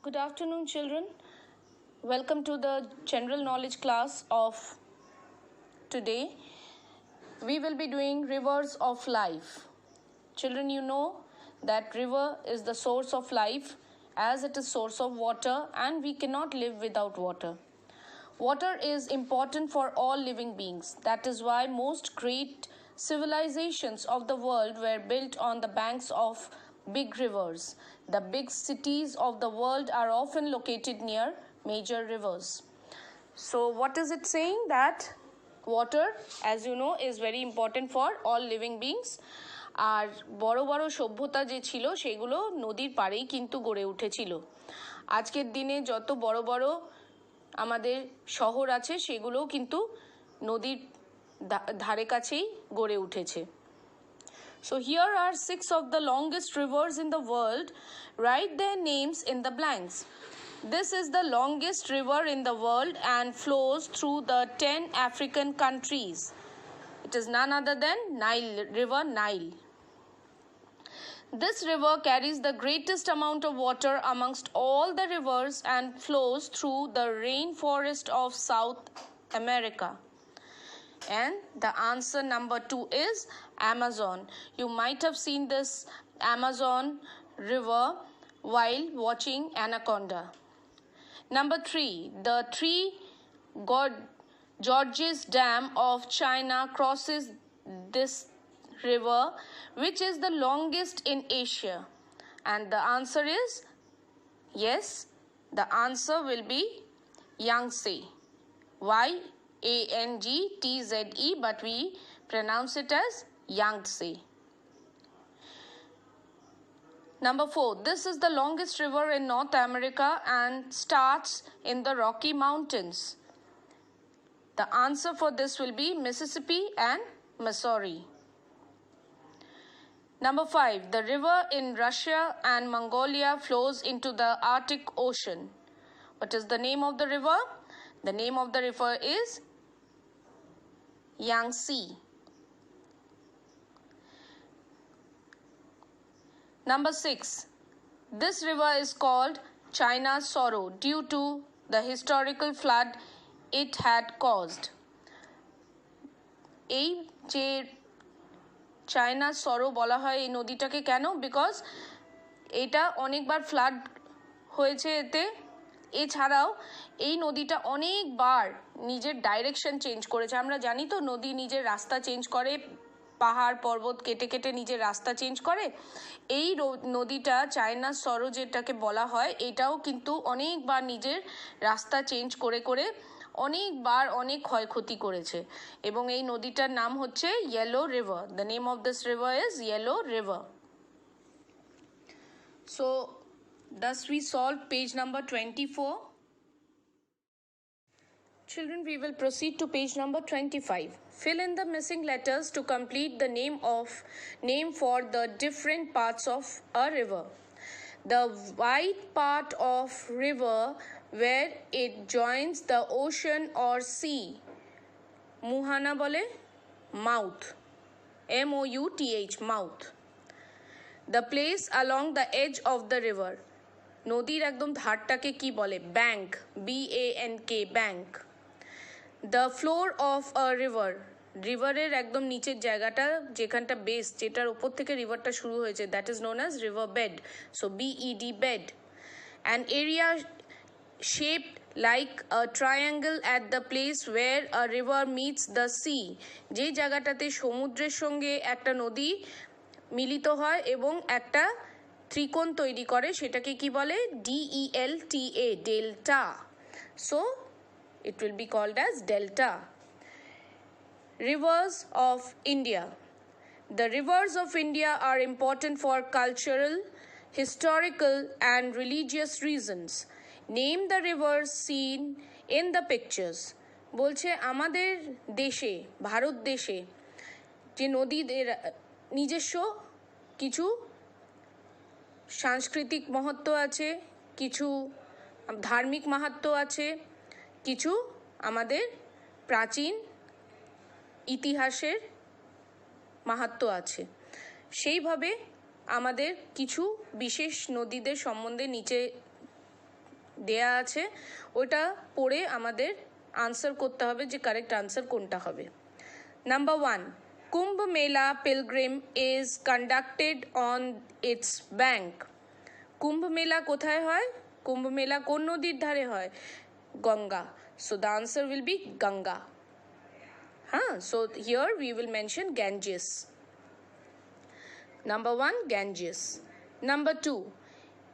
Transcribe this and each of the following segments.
Good afternoon, children. Welcome to the general knowledge class of today. We will be doing rivers of life. Children, you know that river is the source of life as it is source of water and we cannot live without water. Water is important for all living beings. That is why most great civilizations of the world were built on the banks of big rivers. The big cities of the world are often located near major rivers. So what is it saying? That water, as you know, is very important for all living beings. আর বড় বড় সভ্যতা যে ছিল সেগুলো নদীর পাড়েই কিন্তু গড়ে উঠেছিল। আজকের দিনে যত বড় বড় আমাদের শহর আছে সেগুলোও কিন্তু নদীর ধারে কাছেই গড়ে উঠেছে। So here are 6 of the longest rivers in the world. Write their names in the blanks. This is the longest river in the world and flows through the 10 African countries. It is none other than River Nile. This river carries the greatest amount of water amongst all the rivers and flows through the rainforest of South America. And the answer number 2 is Amazon. You might have seen this Amazon river while watching Anaconda. Number 3, the Three Gorges Dam of China crosses this river, which is the longest in Asia. And the answer is yes, the answer will be Yangtze. Yangtze, but we pronounce it as Yangtze. Number 4, this is the longest river in North America and starts in the Rocky Mountains. The answer for this will be Mississippi and Missouri. Number 5, the river in Russia and Mongolia flows into the Arctic Ocean. What is the name of the river? The name of the river is Yangtze. Number 6, this river is called China's Sorrow due to the historical flood it had caused. এই যে China সরো বলা হয় এই নদীটাকে কেন? Because এটা অনেকবার flood হয়েছে এতে। এছাড়াও এই নদীটা অনেকবার নিজের ডাইরেকশন চেঞ্জ করেছে। আমরা জানি তো নদী নিজের রাস্তা চেঞ্জ করে, পাহাড় পর্বত কেটে কেটে নিজের রাস্তা চেঞ্জ করে। এই নদীটা চায়না সরো যেটাকে বলা হয় এটাও কিন্তু অনেকবার নিজের রাস্তা চেঞ্জ করে করে অনেকবার অনেক ক্ষয়ক্ষতি করেছে এবং এই নদীটার নাম হচ্ছে yellow river. The name of this river is yellow river. So thus we solved page number 24. Children, we will proceed to page number 25. Fill in the missing letters to complete the name for the different parts of a river. The wide part of river where it joins the ocean or sea. Muhana bole mouth. M-O-U-T-H, mouth. The place along the edge of the river. নদীর একদম ধারটাকে কি বলে? Bank, BANK, bank. The floor of a river, রিভারের একদম নিচের জায়গাটা যেখানটা বেস, যেটার উপর থেকে রিভারটা শুরু হয়েছে, that is known as river bed. So BED, bed. An area shaped like a triangle at the place where a river meets the sea. যে জায়গাটাতে সমুদ্রের সঙ্গে একটা নদী মিলিত হয় এবং একটা ত্রিকোণ তৈরি করে সেটাকে কি বলে? DELTA, delta. So it will be called as delta. Rivers of India. The rivers of India are important for cultural, historical and religious reasons. Name the rivers seen in the pictures. বলছে আমাদের দেশে, ভারত দেশে যে নদীদের নিজস্ব কিছু সাংস্কৃতিক মহত্ব আছে, কিছু ধার্মিক মাহাত্ম্য আছে, কিছু আমাদের প্রাচীন ইতিহাসের মাহাত্ম্য আছে। সেইভাবে আমাদের কিছু বিশেষ নদীদের সম্বন্ধে নিচে দেয়া আছে, ওটা পড়ে আমাদের আনসার করতে হবে যে কারেক্ট আনসার কোনটা হবে। Number 1, Kumbh Mela pilgrim is conducted on its bank. Kumbh Mela কোথায় হয়? কুম্ভ মেলা কোন নদীর ধারে হয়? Ganga. So the answer will be Ganga. So here we will mention Ganges. Number 1, Ganges. Number 2,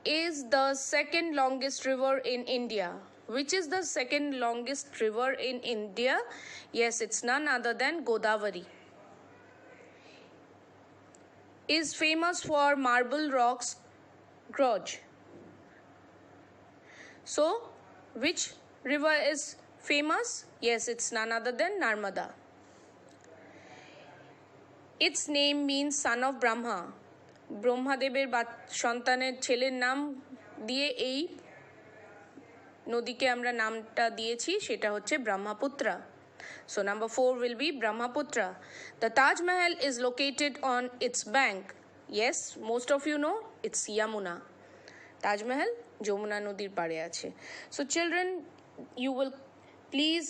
is the second longest river in India. Which is the second longest river in India? Yes, it's none other than Godavari. Is famous for marble rocks gorge. So, which river is famous? Yes, it's none other than Narmada. Its name means son of Brahma. ব্রহ্মাদেবের সন্তানের ছেলের নাম দিয়ে এই নদীকে আমরা নামটা দিয়েছি, সেটা হচ্ছে Brahmaputra. So number 4 will be Brahmaputra. The Taj Mahal is located on its bank. Yes, most of you know it's Yamuna. Taj Mahal Jamuna নদীর পাড়ে আছে। So children, you will please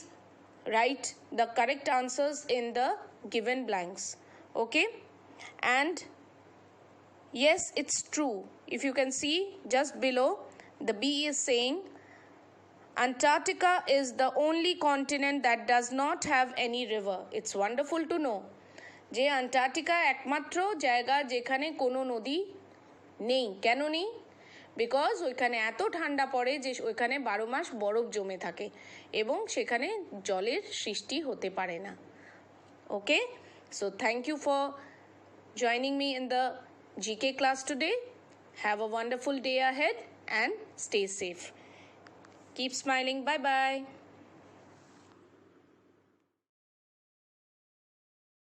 write the correct answers in the given blanks. Okay? And yes, it's true. If you can see just below, the B is saying Antarctica is the only continent that does not have any river. It's wonderful to know যে Antarctica একমাত্র জায়গা যেখানে কোনো নদী নেই। কেন নেই? Because ওইখানে এত ঠান্ডা পড়ে যে ওইখানে 12 মাস বরফ জমে থাকে এবং সেখানে জলের সৃষ্টি হতে পারে না। Okay, so thank you for joining me in the GK class today. Have a wonderful day ahead and stay safe. Keep smiling. Bye bye.